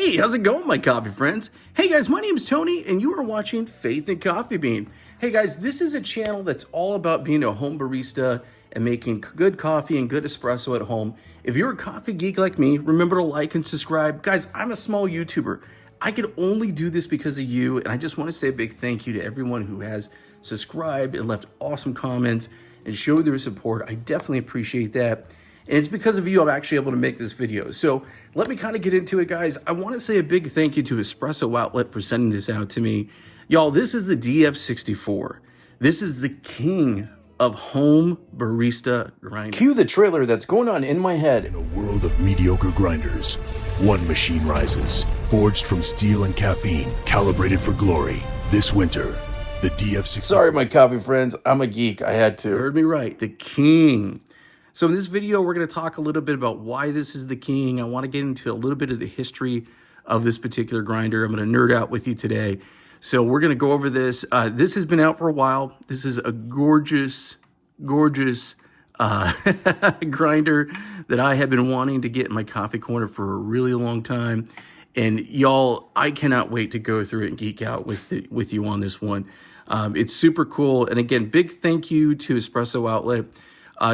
Hey, how's it going, my coffee friends? Hey guys, my name is Tony, and you are watching Faith in Coffee Bean. Hey guys, this is a channel that's all about being a home barista and making good coffee and good espresso at home. If you're a coffee geek like me, remember to like and subscribe. Guys, I'm a small YouTuber. I could only do this because of you, and I just want to say a big thank you to everyone who has subscribed and left awesome comments and showed their support. I definitely appreciate that. And it's because of you I'm actually able to make this video. So let me kind of get into it, guys. I want to say a big thank you to Espresso Outlet for sending this out to me. Y'all, this is the DF64. This is the king of home barista grinding. Cue the trailer that's going on in my head. In a world of mediocre grinders, one machine rises, forged from steel and caffeine, calibrated for glory. This winter, the DF64. Sorry, my coffee friends. I'm a geek. I had to. You heard me right, the king. So in this video, we're going to talk a little bit about why this is the king. I want to get into a little bit of the history of this particular grinder. I'm going to nerd out with you today. So we're going to go over this. This has been out for a while. This is a gorgeous, gorgeous grinder that I have been wanting to get in my coffee corner for a really long time. And y'all, I cannot wait to go through it and geek out with you on this one. It's super cool. And again, big thank you to Espresso Outlet.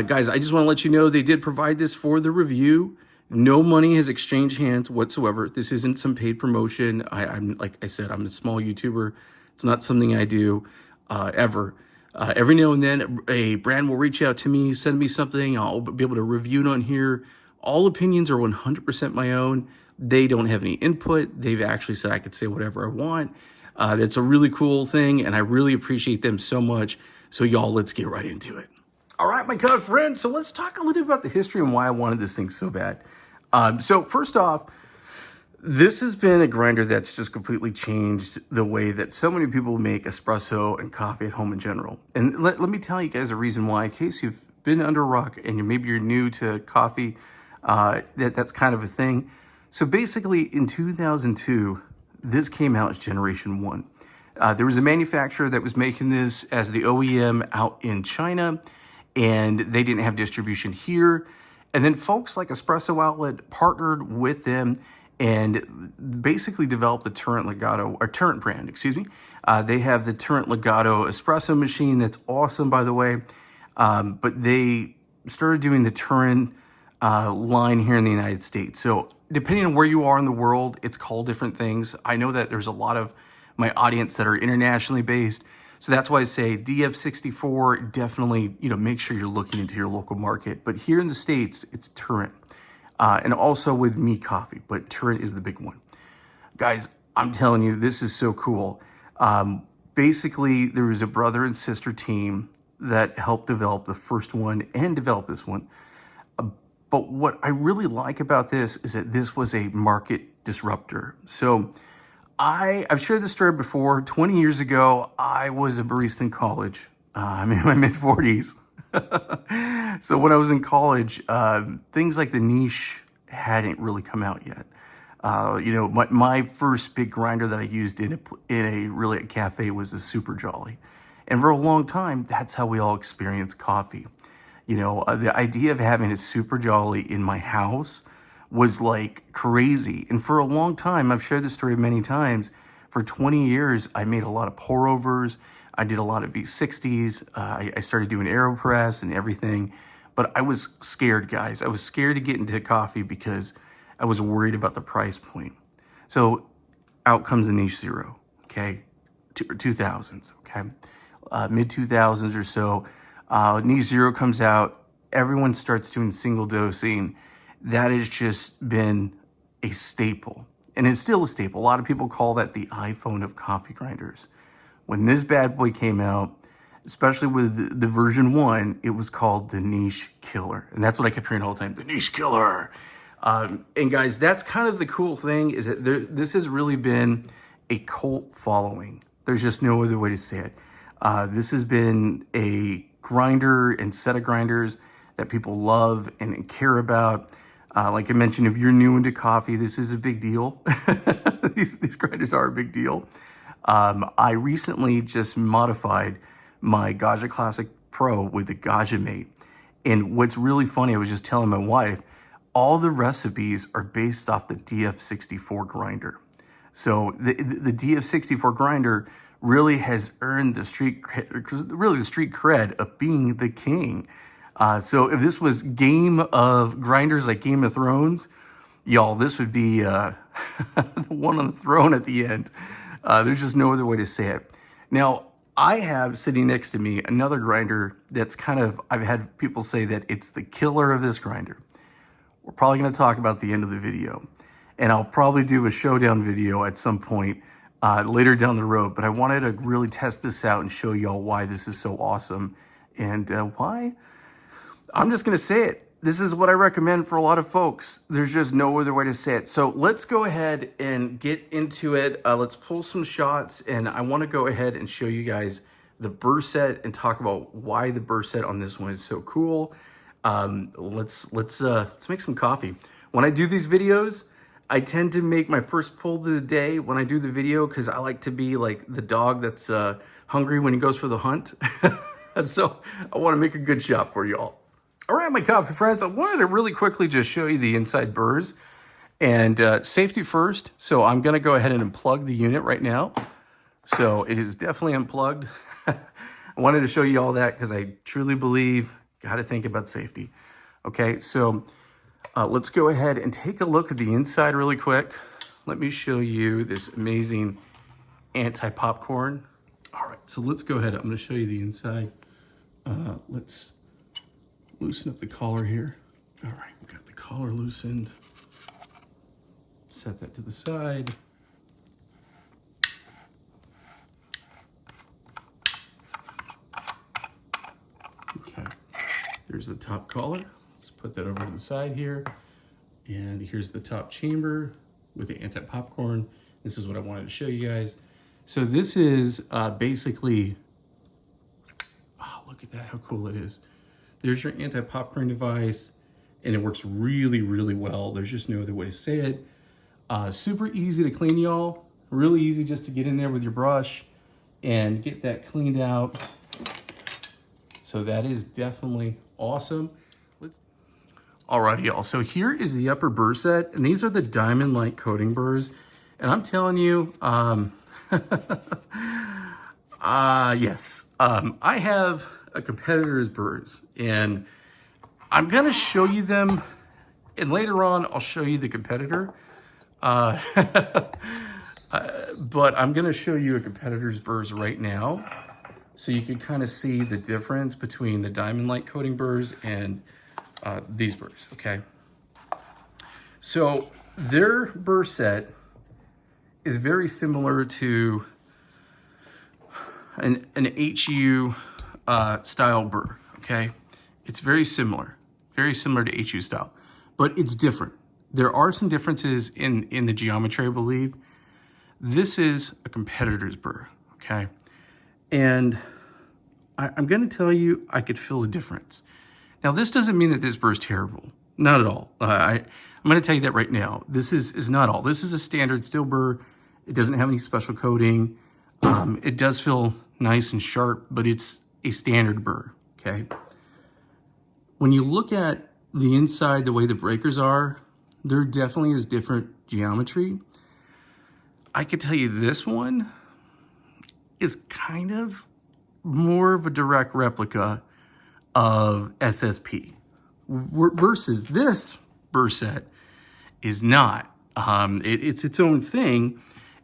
Guys, I just want to let you know they did provide this for the review. No money has exchanged hands whatsoever. This isn't some paid promotion. I'm like I said, I'm a small YouTuber. It's not something I do ever. Every now and then, a brand will reach out to me, send me something. I'll be able to review it on here. All opinions are 100% my own. They don't have any input. They've actually said I could say whatever I want. That's a really cool thing, and I really appreciate them so much. So y'all, let's get right into it. All right, my coffee friends, so let's talk a little bit about the history and why I wanted this thing so bad. So first off, this has been a grinder that's just completely changed the way that so many people make espresso and coffee at home in general. And let me tell you guys a reason why, in case you've been under a rock and maybe you're new to coffee, that's kind of a thing. So basically in 2002, this came out as Generation 1. There was a manufacturer that was making this as the OEM out in China, and they didn't have distribution here. And then folks like Espresso Outlet partnered with them and basically developed the Turin Legato, or Turin brand, excuse me. They have the Turin Legato espresso machine that's awesome, by the way. But they started doing the Turin line here in the United States. So depending on where you are in the world, it's called different things. I know that there's a lot of my audience that are internationally based. So that's why I say DF64, definitely, make sure you're looking into your local market. But here in the States, it's Turin. And also with Me Coffee, but Turin is the big one. Guys, I'm telling you, this is so cool. Basically, there was a brother and sister team that helped develop the first one and develop this one. But what I really like about this is that this was a market disruptor. So I've shared this story before. 20 years ago, I was a barista in college. I'm in my mid-40s. So when I was in college, things like the niche hadn't really come out yet. My first big grinder that I used in a cafe was the Super Jolly. And for a long time, that's how we all experienced coffee. The idea of having a Super Jolly in my house was like crazy. And for a long time, I've shared this story many times, for 20 years, I made a lot of pour overs. I did a lot of V60s. I started doing AeroPress and everything, but I was scared, guys. I was scared to get into coffee because I was worried about the price point. So out comes the Niche Zero, okay? 2000s, okay? Mid 2000s or so, Niche Zero comes out. Everyone starts doing single dosing. That has just been a staple, and it's still a staple. A lot of people call that the iPhone of coffee grinders. When this bad boy came out, especially with the version 1, it was called the Niche Killer. And that's what I kept hearing all the time, the Niche Killer. And guys, that's kind of the cool thing, is that this has really been a cult following. There's just no other way to say it. This has been a grinder and set of grinders that people love and care about. Like I mentioned, if you're new into coffee, this is a big deal. These grinders are a big deal. I recently just modified my Gaja Classic Pro with the Gaja Mate. And what's really funny, I was just telling my wife, all the recipes are based off the DF64 grinder. So the DF64 grinder really has earned the street cred of being the king. So if this was Game of Grinders like Game of Thrones, y'all, this would be the one on the throne at the end. There's just no other way to say it. Now, I have sitting next to me another grinder that's kind of, I've had people say that it's the killer of this grinder. We're probably going to talk about the end of the video. And I'll probably do a showdown video at some point later down the road. But I wanted to really test this out and show y'all why this is so awesome. And why? I'm just going to say it. This is what I recommend for a lot of folks. There's just no other way to say it. So let's go ahead and get into it. Let's pull some shots. And I want to go ahead and show you guys the Burr set and talk about why the Burr set on this one is so cool. Let's make some coffee. When I do these videos, I tend to make my first pull of the day when I do the video because I like to be like the dog that's hungry when he goes for the hunt. So I want to make a good shot for y'all. All right, my coffee friends, I wanted to really quickly just show you the inside Burrs and safety first. So I'm going to go ahead and unplug the unit right now. So it is definitely unplugged. I wanted to show you all that because I truly believe got to think about safety. Okay, so let's go ahead and take a look at the inside really quick. Let me show you this amazing anti-popcorn. All right, so let's go ahead. I'm going to show you the inside. Let's loosen up the collar here. All right, we got the collar loosened. Set that to the side. Okay, there's the top collar. Let's put that over to the side here. And here's the top chamber with the anti-popcorn. This is what I wanted to show you guys. So this is basically, oh, look at that, how cool it is. There's your anti-popcorn device, and it works really, really well. There's just no other way to say it. Super easy to clean, y'all. Really easy just to get in there with your brush and get that cleaned out. So that is definitely awesome. Alrighty, y'all. So here is the upper Burr set, and these are the diamond light coating Burrs. And I'm telling you, yes, I have a competitor's Burrs, and I'm gonna show you them, and later on I'll show you the competitor. But I'm gonna show you a competitor's Burrs right now, so you can kind of see the difference between the diamond light coating Burrs and these Burrs. Okay, so their Burr set is very similar to an HU style Burr, okay? It's very similar to HU style, but it's different. There are some differences in the geometry, I believe. This is a competitor's Burr, okay? And I'm gonna tell you, I could feel the difference. Now, this doesn't mean that this Burr is terrible, not at all. I'm gonna tell you that right now. This is not all. This is a standard steel Burr. It doesn't have any special coating. It does feel nice and sharp, but it's a standard Burr, okay? When you look at the inside, the way the breakers are, there definitely is different geometry. I could tell you this one is kind of more of a direct replica of SSP versus this Burr set is not. It's its own thing.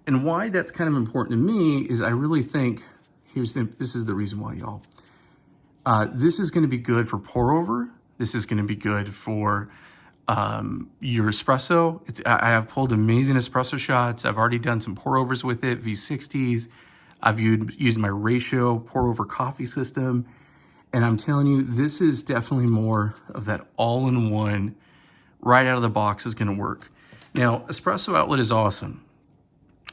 And why that's kind of important to me is I really think, this is the reason why, y'all. This is going to be good for pour over. This is going to be good for your espresso. I have pulled amazing espresso shots. I've already done some pour overs with it, V60s. I've used my ratio pour over coffee system. And I'm telling you, this is definitely more of that all-in-one, right out of the box is going to work. Now, Espresso Outlet is awesome.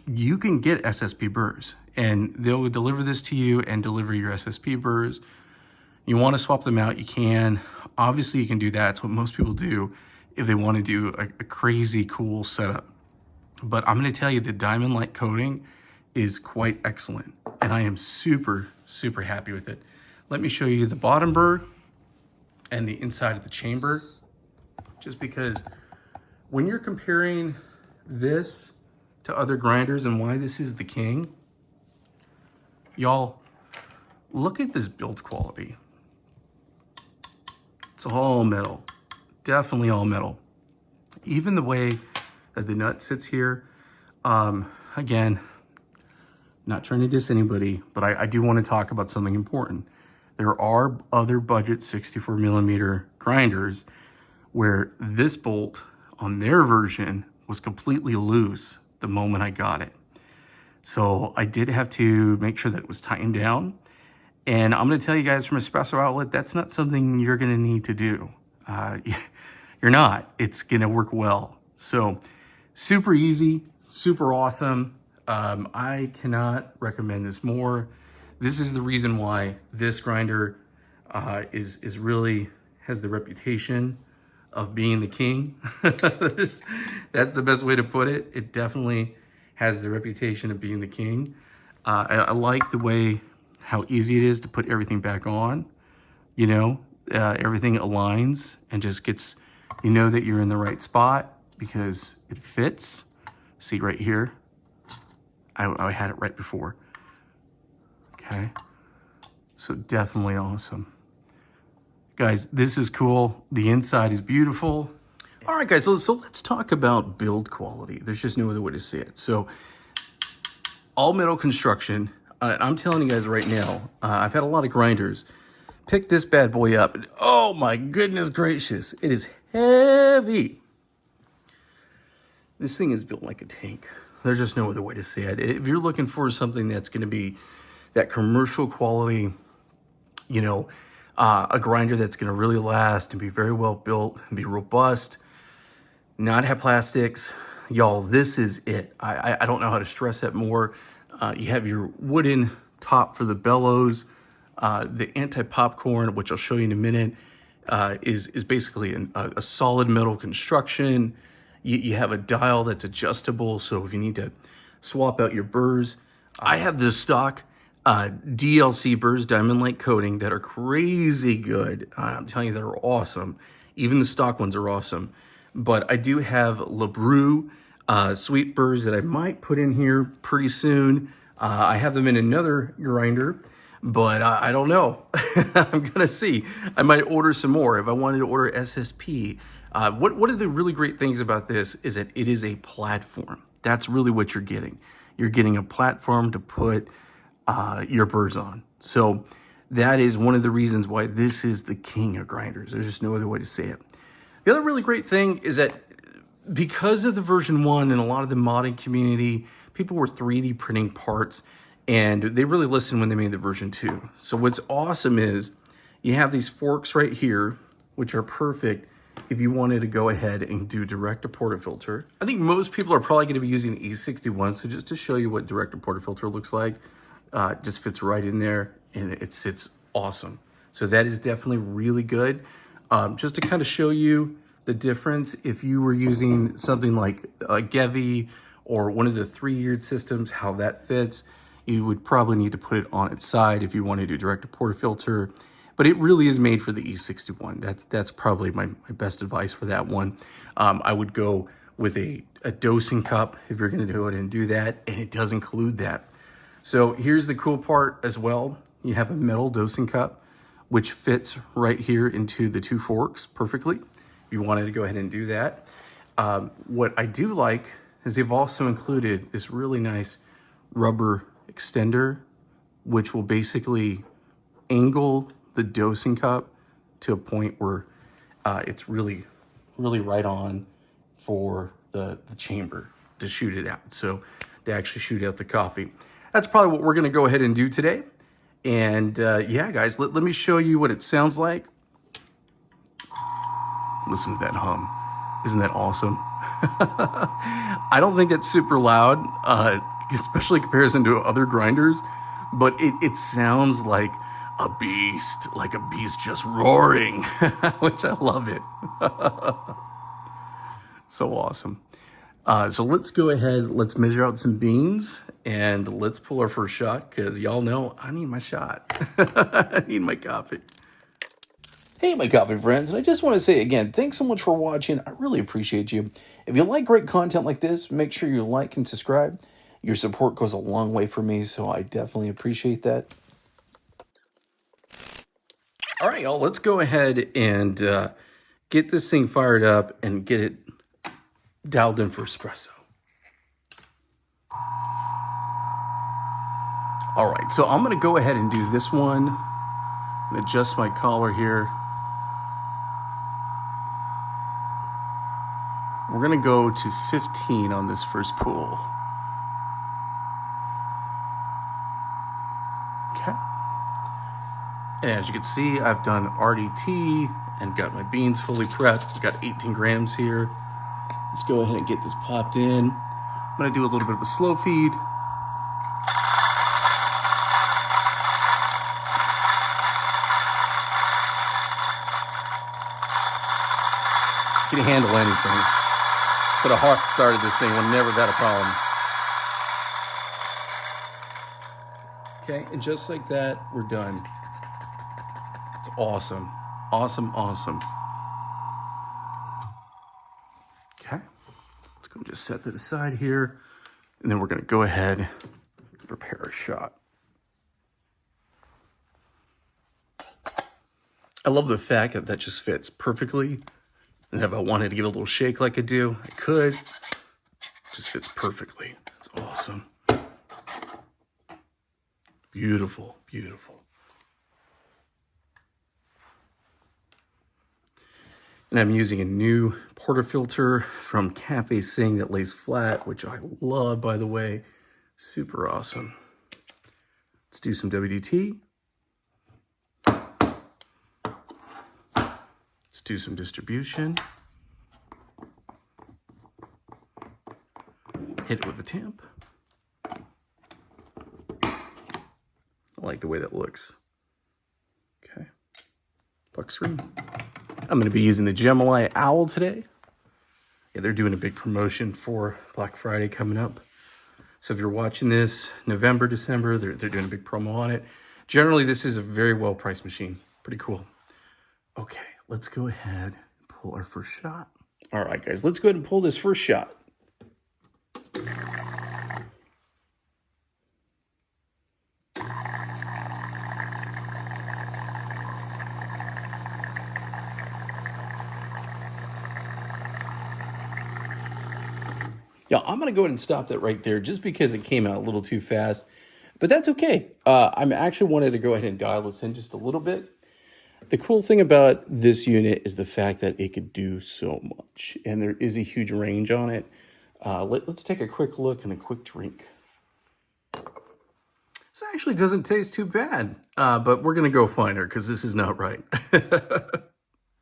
You can get SSP Burrs, and they'll deliver this to you and deliver your SSP Burrs. You want to swap them out, you can. Obviously, you can do that. It's what most people do if they want to do a crazy cool setup. But I'm going to tell you, the diamond light coating is quite excellent, and I am super, super happy with it. Let me show you the bottom Burr and the inside of the chamber. just because when you're comparing this to other grinders and why this is the king, y'all, look at this build quality. It's all metal, definitely all metal. Even the way that the nut sits here, again, not trying to diss anybody, but I do want to talk about something important. There are other budget 64mm grinders where this bolt on their version was completely loose the moment I got it. So I did have to make sure that it was tightened down. And I'm going to tell you guys from Espresso Outlet, that's not something you're going to need to do. You're not. It's going to work well. So super easy, super awesome. I cannot recommend this more. This is the reason why this grinder is really has the reputation of being the king. That's the best way to put it. It definitely has the reputation of being the king. I like the way how easy it is to put everything back on. You know, everything aligns and just gets, you know that you're in the right spot because it fits. See right here, I had it right before. Okay, so definitely awesome. Guys, this is cool. The inside is beautiful. All right, guys, so let's talk about build quality. There's just no other way to say it. So all metal construction, I'm telling you guys right now, I've had a lot of grinders. Pick this bad boy up, and oh my goodness gracious, it is heavy. This thing is built like a tank. There's just no other way to say it. If you're looking for something that's gonna be that commercial quality, you know, a grinder that's gonna really last and be very well built and be robust, not have plastics, y'all, this is it. I don't know how to stress that more. You have your wooden top for the bellows. The anti-popcorn, which I'll show you in a minute, is basically a solid metal construction. You have a dial that's adjustable, so if you need to swap out your burrs. I have this stock DLC burrs, diamond light coating, that are crazy good. I'm telling you, they're awesome. Even the stock ones are awesome. But I do have LeBrew sweet burrs that I might put in here pretty soon. I have them in another grinder, but I don't know. I'm gonna see. I might order some more if I wanted to order SSP. One of the really great things about this is that it is a platform. That's really what you're getting. You're getting a platform to put your burrs on. So that is one of the reasons why this is the king of grinders. There's just no other way to say it. The other really great thing is that because of the version 1 and a lot of the modding community, people were 3D printing parts, and they really listened when they made the version 2. So what's awesome is you have these forks right here, which are perfect if you wanted to go ahead and do direct to portafilter. I think most people are probably going to be using E61, so just to show you what direct to portafilter looks like, it just fits right in there, and it sits awesome. So that is definitely really good. Just to kind of show you the difference, if you were using something like a Gevi or one of the 3-yeared systems, how that fits, you would probably need to put it on its side if you want to do direct to portafilter. But it really is made for the E61. That's probably my best advice for that one. I would go with a dosing cup if you're going to do it and do that, and it does include that. So here's the cool part as well. You have a metal dosing cup, which fits right here into the 2 forks perfectly. If you wanted to go ahead and do that. What I do like is they've also included this really nice rubber extender, which will basically angle the dosing cup to a point where it's really right on for the chamber to shoot it out. So to actually shoot out the coffee. That's probably what we're gonna go ahead and do today. And yeah, guys, let me show you what it sounds like. Listen to that hum. Isn't that awesome? I don't think it's super loud, especially in comparison to other grinders, but it sounds like a beast just roaring, which I love it. So awesome. So let's go ahead, let's measure out some beans, and let's pull our first shot, because y'all know I need my shot. I need my coffee. Hey, my coffee friends, and I just want to say again, thanks so much for watching. I really appreciate you. If you like great content like this, make sure you like and subscribe. Your support goes a long way for me, so I definitely appreciate that. All right, y'all, let's go ahead and get this thing fired up and get it dialed in for espresso. All right, so I'm gonna go ahead and do this one and adjust my collar here. We're gonna go to 15 on this first pool. Okay. And as you can see, I've done RDT and got my beans fully prepped. Got 18 grams here. Let's go ahead and get this popped in. I'm gonna do a little bit of a slow feed. Can handle anything. Could have hard started this thing, would never had a problem. Okay, and just like that, we're done. It's awesome. Awesome, awesome. Okay, let's go and just set that aside here. And then we're gonna go ahead and prepare a shot. I love the fact that that just fits perfectly. And if I wanted to give it a little shake like I do, I could. It just fits perfectly. It's awesome. Beautiful, beautiful. And I'm using a new portafilter from Cafe Sing that lays flat, which I love, by the way. Super awesome. Let's do some WDT. Let's do some distribution. Hit it with a tamp. I like the way that looks. Okay. Puck screen. I'm going to be using the Gemini Owl today. Yeah, they're doing a big promotion for Black Friday coming up. So if you're watching this November, December, they're doing a big promo on it. Generally, this is a very well-priced machine. Pretty cool. Okay, let's go ahead and pull our first shot. All right, guys, let's go ahead and pull this first shot. Yeah, I'm going to go ahead and stop that right there just because it came out a little too fast. But that's okay. I'm actually wanted to go ahead and dial this in just a little bit. The cool thing about this unit is the fact that it could do so much. And there is a huge range on it. Let's take a quick look and a quick drink. This actually doesn't taste too bad. But we're going to go finer because this is not right.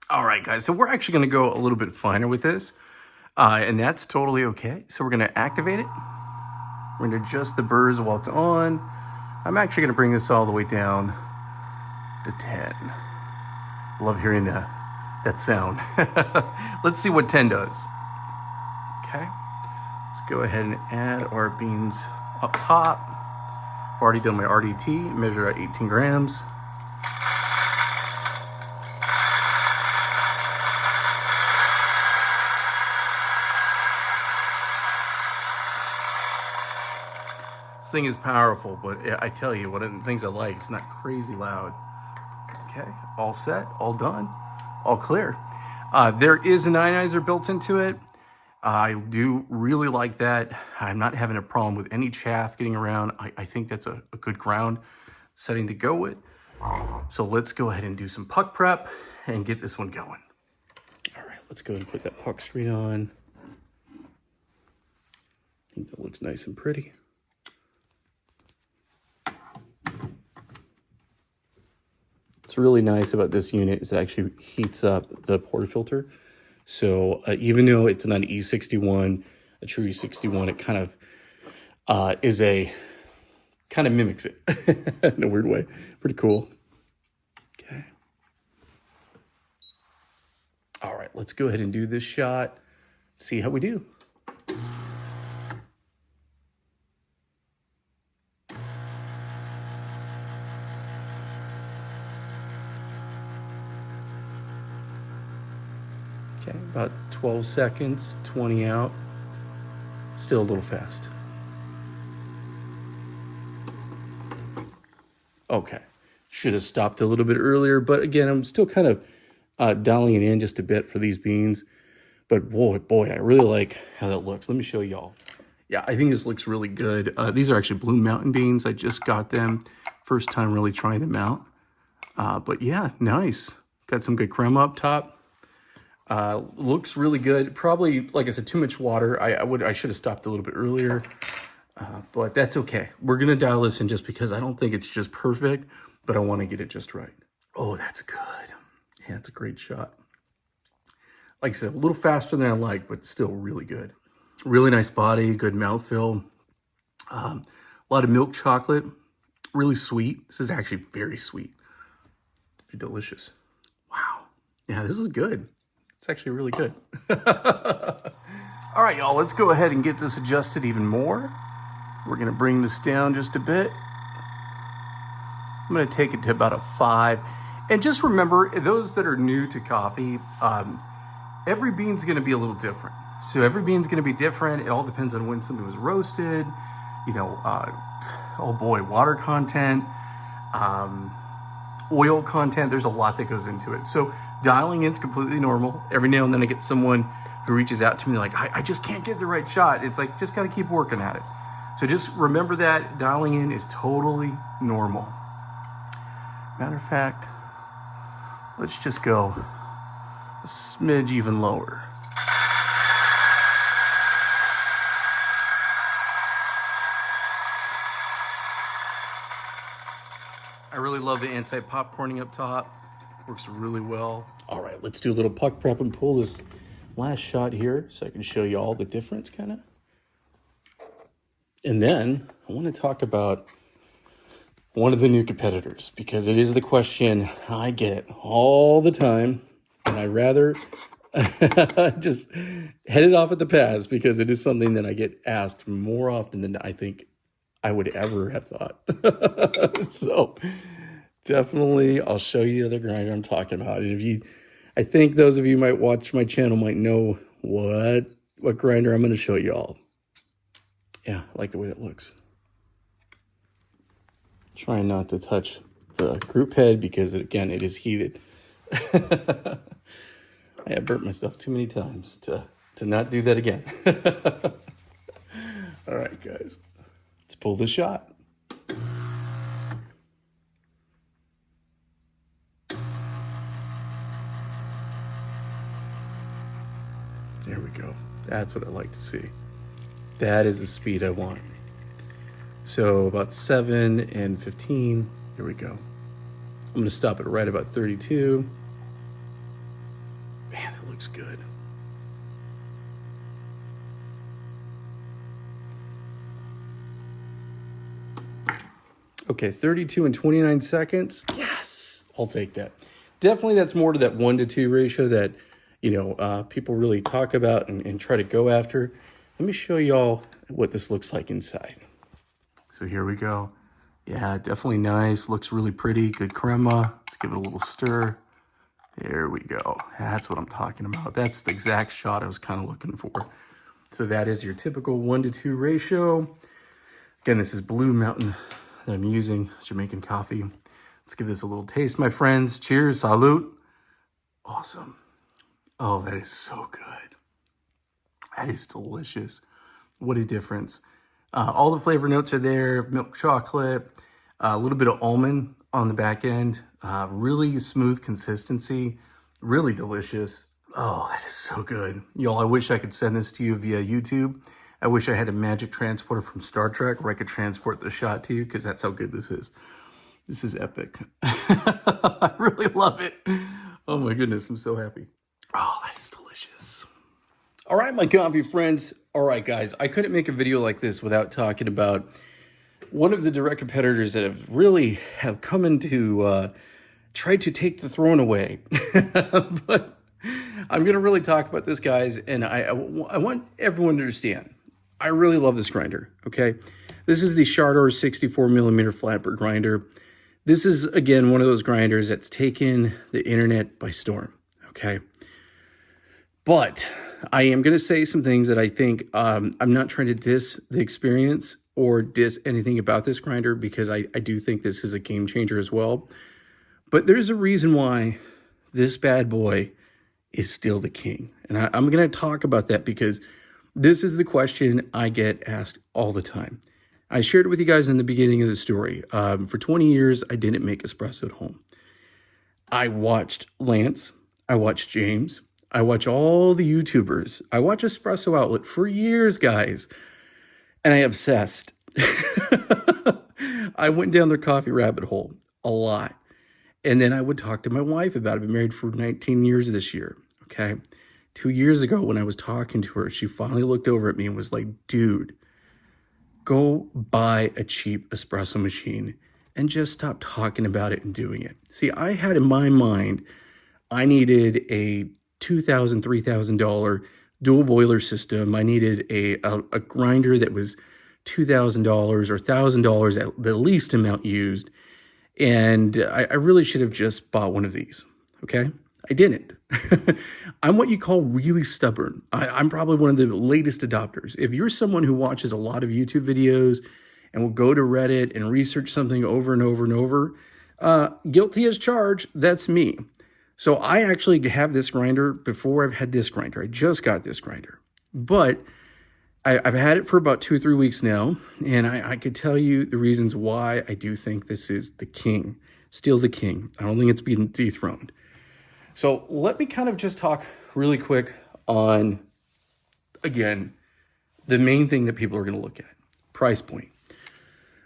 All right, guys. So we're actually going to go a little bit finer with this. And that's totally okay. So we're going to activate it. We're going to adjust the burrs while it's on. I'm actually going to bring this all the way down to 10. Love hearing that sound. Let's see what 10 does. Okay. Let's go ahead and add our beans up top. I've already done my RDT, measure at 18 grams. This thing is powerful, but I tell you, one of the things I like, it's not crazy loud. Okay, all set, all done, all clear. There is an ionizer built into it. I do really like that. I'm not having a problem with any chaff getting around. I think that's a good ground setting to go with. So let's go ahead and do some puck prep and get this one going. All right, let's go ahead and put that puck screen on. I think that looks nice and pretty. What's really nice about this unit is it actually heats up the portafilter. So even though it's not an E61, a true E61, it kind of mimics it in a weird way. Pretty cool. Okay. All right, let's go ahead and do this shot. See how we do. Okay, about 12 seconds, 20 out. Still a little fast. Okay, should have stopped a little bit earlier, but again, I'm still kind of dialing it in just a bit for these beans. But boy, I really like how that looks. Let me show y'all. Yeah, I think this looks really good. These are actually Blue Mountain beans. I just got them. First time really trying them out. But yeah, nice. Got some good crema up top. Looks really good. Probably, like I said, too much water. I should have stopped a little bit earlier. But that's okay. We're going to dial this in just because I don't think it's just perfect, but I want to get it just right. Oh, that's good. Yeah, that's a great shot. Like I said, a little faster than I like, but still really good. Really nice body, good mouthfeel. A lot of milk chocolate, really sweet. This is actually very sweet. Delicious. Wow. Yeah, this is good. It's actually really good. All right, y'all, let's go ahead and get this adjusted even more. We're going to bring this down just a bit. I'm going to take it to about a 5. And just remember, those that are new to coffee, every bean's going to be a little different. So every bean's going to be different. It all depends on when something was roasted, you know, oh boy, water content, oil content. There's a lot that goes into it. So dialing in is completely normal. Every now and then I get someone who reaches out to me like, I just can't get the right shot. It's like, just got to keep working at it. So just remember that dialing in is totally normal. Matter of fact, let's just go a smidge even lower. I really love the anti-popcorning up top. Works really well. All right, let's do a little puck prep and pull this last shot here so I can show you all the difference kind of. And then I want to talk about one of the new competitors because it is the question I get all the time. And I rather just head it off at the pass because it is something that I get asked more often than I think I would ever have thought. So definitely I'll show you the grinder I'm talking about. And I think those of you who might watch my channel might know what grinder I'm going to show you all. Yeah, I like the way that looks. Trying not to touch the group head because, again, it is heated. I have burnt myself too many times to not do that again. All right, guys. Let's pull the shot. There we go. That's what I like to see. That is the speed I want. So about 7 and 15. Here we go. I'm going to stop it right about 32. Man, that looks good. Okay, 32 and 29 seconds. Yes, I'll take that. Definitely that's more to that 1-to-2 ratio that, people really talk about and try to go after. Let me show y'all what this looks like inside. So here we go. Yeah, definitely nice. Looks really pretty. Good crema. Let's give it a little stir. There we go. That's what I'm talking about. That's the exact shot I was kind of looking for. So that is your typical 1-to-2 ratio. Again, this is Blue Mountain that I'm using, Jamaican coffee. Let's give this a little taste, my friends. Cheers, salute. Awesome. Oh, that is so good. That is delicious. What a difference. All the flavor notes are there. Milk chocolate, a little bit of almond on the back end. Really smooth consistency. Really delicious. Oh, that is so good. Y'all, I wish I could send this to you via YouTube. I wish I had a magic transporter from Star Trek where I could transport the shot to you because that's how good this is. This is epic. I really love it. Oh my goodness, I'm so happy. Oh, that is delicious. All right, my coffee friends. All right, guys, I couldn't make a video like this without talking about one of the direct competitors that have come into try to take the throne away. But I'm going to really talk about this, guys, and I want everyone to understand. I really love this grinder, okay? This is the Shardor 64mm Flat Burrs grinder. This is, again, one of those grinders that's taken the internet by storm, okay? But I am going to say some things that I think I'm not trying to diss the experience or diss anything about this grinder, because I do think this is a game changer as well. But there's a reason why this bad boy is still the king. And I'm going to talk about that because this is the question I get asked all the time. I shared it with you guys in the beginning of the story. For 20 years, I didn't make espresso at home. I watched Lance. I watched James. I watch all the YouTubers. I watch Espresso Outlet for years, guys. And I obsessed. I went down their coffee rabbit hole a lot. And then I would talk to my wife about it. I've been married for 19 years this year, okay? 2 years ago when I was talking to her, she finally looked over at me and was like, dude, go buy a cheap espresso machine and just stop talking about it and doing it. See, I had in my mind, I needed a $2,000, $3,000 dual boiler system. I needed a grinder that was $2,000 or $1,000 at the least amount used. And I really should have just bought one of these, okay? I didn't. I'm what you call really stubborn. I'm probably one of the latest adopters. If you're someone who watches a lot of YouTube videos and will go to Reddit and research something over and over and over, guilty as charged, that's me. So I actually have this grinder before I've had this grinder. I just got this grinder. But I've had it for about 2 or 3 weeks now, and I could tell you the reasons why I do think this is the king, still the king. I don't think it's been dethroned. So let me kind of just talk really quick on, again, the main thing that people are going to look at, price point.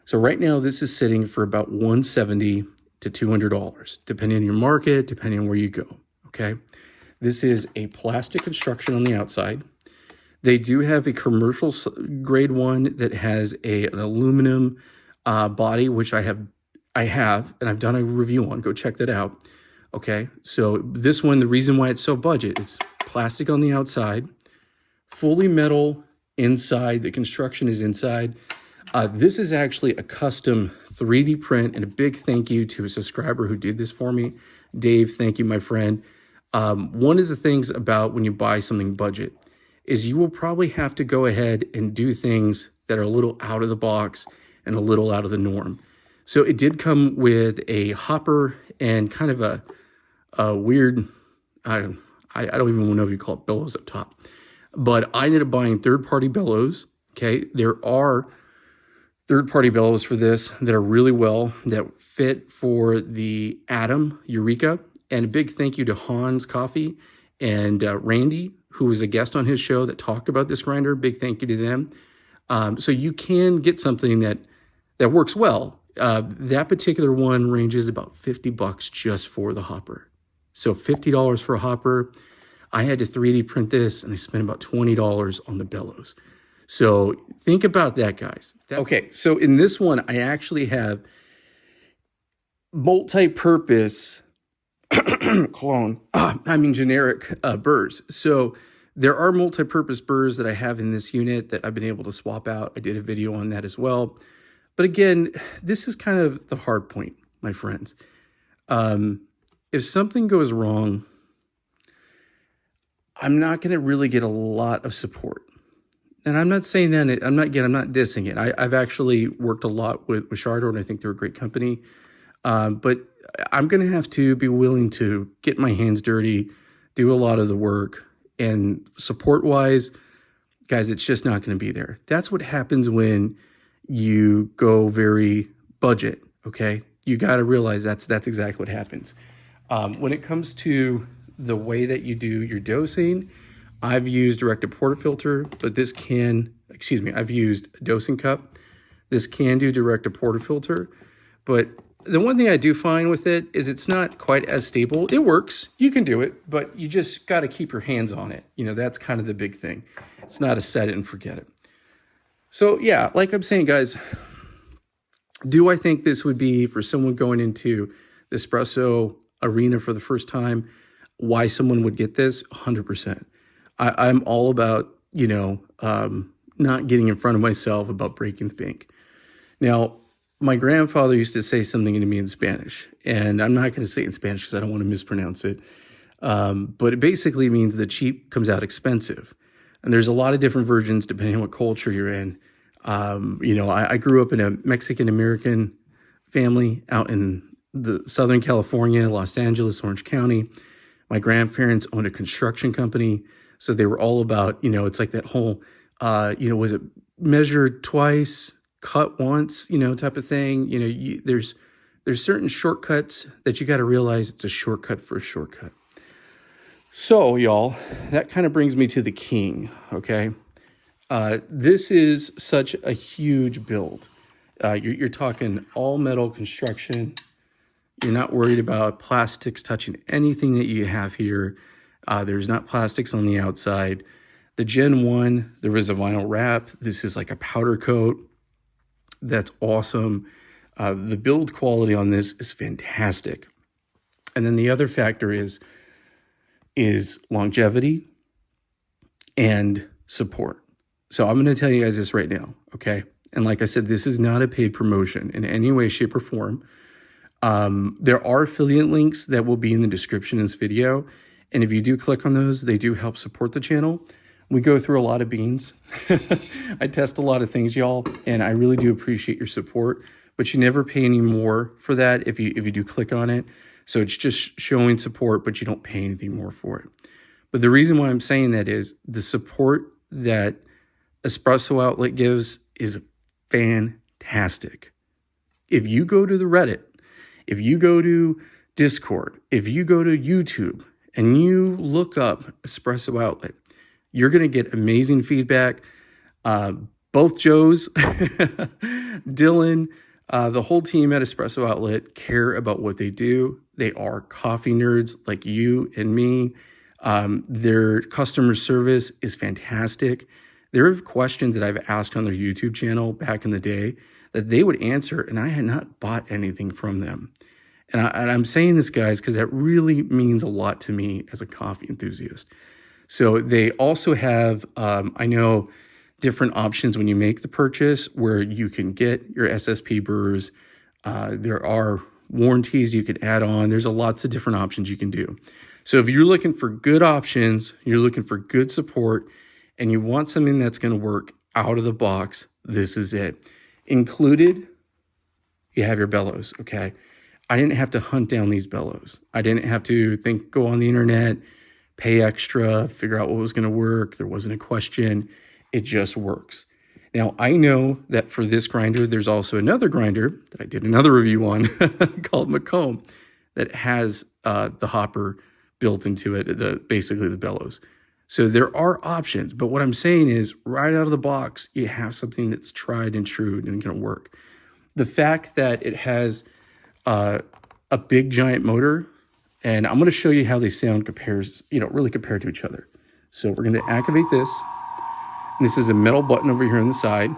So right now this is sitting for about $170 to $200, depending on your market, depending on where you go, okay? This is a plastic construction on the outside. They do have a commercial grade one that has an aluminum body, which I have, and I've done a review on. Go check that out. Okay, so this one, the reason why it's so budget, it's plastic on the outside, fully metal inside. The construction is inside. This is actually a custom 3D print, and a big thank you to a subscriber who did this for me. Dave, thank you, my friend. One of the things about when you buy something budget is you will probably have to go ahead and do things that are a little out of the box and a little out of the norm. So it did come with a hopper and kind of a weird, I don't even know if you call it bellows up top, but I ended up buying third-party bellows, okay? There are third-party bellows for this that are really well, that fit for the Atom Eureka. And a big thank you to Hans Coffee and Randy, who was a guest on his show that talked about this grinder. Big thank you to them. So you can get something that works well. That particular one ranges about $50 just for the hopper. So $50 for a hopper. I had to 3D print this, and I spent about $20 on the bellows. So think about that, guys. Okay, so in this one, I actually have multi-purpose generic burrs. So there are multi-purpose burrs that I have in this unit that I've been able to swap out. I did a video on that as well. But again, this is kind of the hard point, my friends. If something goes wrong, I'm not going to really get a lot of support. And I'm not saying that, I'm not dissing it. I've actually worked a lot with Shardor, and I think they're a great company. But I'm going to have to be willing to get my hands dirty, do a lot of the work, and support-wise, guys, it's just not going to be there. That's what happens when you go very budget, okay? You got to realize that's exactly what happens. When it comes to the way that you do your dosing, I've used direct portafilter, but this can, I've used a dosing cup. This can do direct portafilter, but the one thing I do find with it is it's not quite as stable. It works, you can do it, but you just got to keep your hands on it. You know, that's kind of the big thing. It's not a set it and forget it. So yeah, like I'm saying, guys, do I think this would be for someone going into the espresso arena for the first time, why someone would get this? 100%. I'm all about, not getting in front of myself about breaking the bank. Now, my grandfather used to say something to me in Spanish, and I'm not going to say it in Spanish because I don't want to mispronounce it. But it basically means that cheap comes out expensive. And there's a lot of different versions depending on what culture you're in. I grew up in a Mexican-American family out in the Southern California, Los Angeles, Orange County. My grandparents owned a construction company. So they were all about, it's like that whole, was it measured twice, cut once, type of thing. There's certain shortcuts that you got to realize it's a shortcut for a shortcut. So, y'all, that kind of brings me to the king, okay? This is such a huge build. You're talking all metal construction. You're not worried about plastics touching anything that you have here. There's not plastics on the outside. The Gen 1, there was a vinyl wrap. This is like a powder coat. That's awesome. The build quality on this is fantastic. And then the other factor is longevity and support. So I'm going to tell you guys this right now, okay? And like I said, this is not a paid promotion in any way, shape, or form. There are affiliate links that will be in the description of this video. And if you do click on those, they do help support the channel. We go through a lot of beans. I test a lot of things, y'all, and I really do appreciate your support. But you never pay any more for that if you do click on it. So it's just showing support, but you don't pay anything more for it. But the reason why I'm saying that is the support that Espresso Outlet gives is fantastic. If you go to the Reddit, if you go to Discord, if you go to YouTube and you look up Espresso Outlet, you're going to get amazing feedback. Both Joes, Dylan, the whole team at Espresso Outlet care about what they do. They are coffee nerds like you and me. Their customer service is fantastic. There are questions that I've asked on their YouTube channel back in the day that they would answer, and I had not bought anything from them. And I'm saying this, guys, because that really means a lot to me as a coffee enthusiast. So they also have, I know, different options when you make the purchase where you can get your SSP Burrs. There are warranties you could add on. There's lots of different options you can do. So if you're looking for good options, you're looking for good support, and you want something that's going to work out of the box, this is it. Included, you have your bellows, okay? I didn't have to hunt down these bellows. I didn't have to go on the internet, pay extra, figure out what was going to work. There wasn't a question. It just works. Now, I know that for this grinder, there's also another grinder that I did another review on called Macomb that has the hopper built into it, basically the bellows. So there are options, but what I'm saying is right out of the box, you have something that's tried and true and going to work. The fact that it has a big giant motor, and I'm going to show you how they sound really compared to each other. So we're going to activate this. And this is a metal button over here on the side.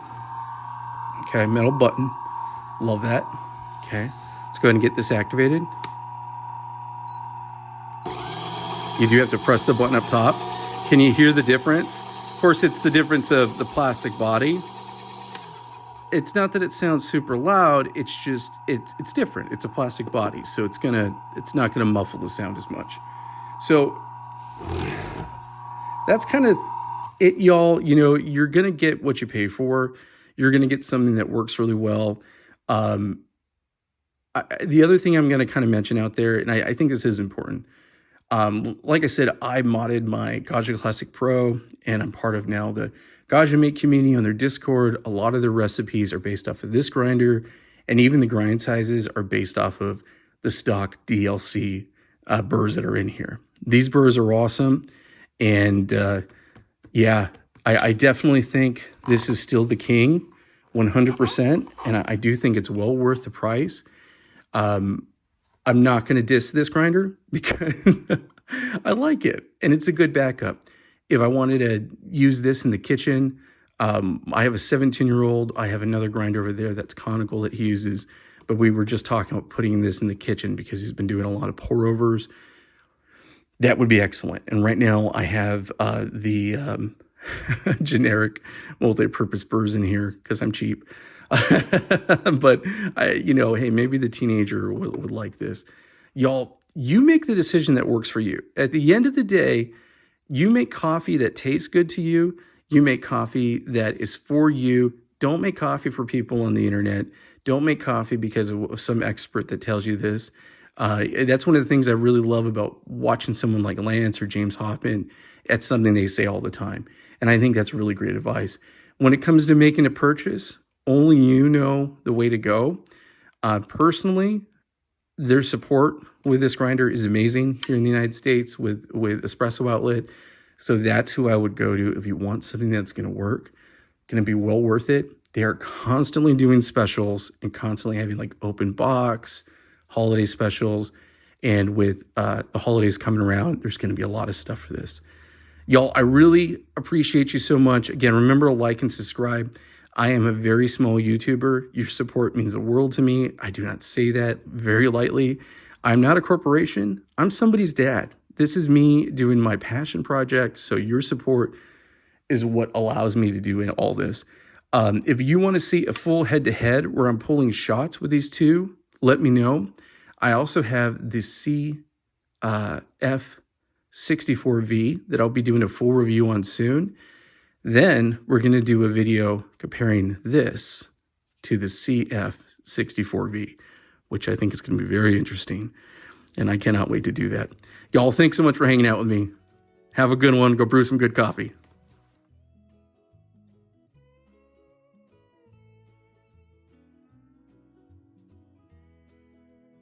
Okay, metal button. Love that. Okay, let's go ahead and get this activated. You do have to press the button up top. Can you hear the difference? Of course, it's the difference of the plastic body. It's not that it sounds super loud. It's just, it's different. It's a plastic body, so it's not gonna muffle the sound as much. So that's kind of it, y'all. You're gonna get what you pay for. You're gonna get something that works really well. The other thing I'm gonna kind of mention out there, and I think this is important. Like I said, I modded my Gaja Classic Pro, and I'm part of now the Gaja Mate community on their Discord. A lot of their recipes are based off of this grinder, and even the grind sizes are based off of the stock DLC burrs that are in here. These burrs are awesome, and I definitely think this is still the king, 100%, and I do think it's well worth the price. I'm not going to diss this grinder because I like it and it's a good backup. If I wanted to use this in the kitchen, I have a 17-year-old. I have another grinder over there that's conical that he uses, but we were just talking about putting this in the kitchen because he's been doing a lot of pour overs. That would be excellent. And right now I have the generic multi-purpose burrs in here because I'm cheap. But hey, maybe the teenager would like this. Y'all, you make the decision that works for you. At the end of the day, you make coffee that tastes good to you. You make coffee that is for you. Don't make coffee for people on the internet. Don't make coffee because of some expert that tells you this. That's one of the things I really love about watching someone like Lance or James Hoffman. It's something they say all the time. And I think that's really great advice. When it comes to making a purchase, only you know the way to go. Personally, their support with this grinder is amazing here in the United States with Espresso Outlet. So that's who I would go to if you want something that's going to work, going to be well worth it. They are constantly doing specials and constantly having like open box, holiday specials. And with the holidays coming around, there's going to be a lot of stuff for this. Y'all, I really appreciate you so much. Again, remember to like and subscribe. I am a very small YouTuber. Your support means the world to me. I do not say that very lightly. I'm not a corporation. I'm somebody's dad. This is me doing my passion project. So your support is what allows me to do all this. If you want to see a full head-to-head where I'm pulling shots with these two, let me know. I also have the CF64V that I'll be doing a full review on soon. Then we're going to do a video comparing this to the CF64V, which I think is going to be very interesting. And I cannot wait to do that. Y'all, thanks so much for hanging out with me. Have a good one. Go brew some good coffee.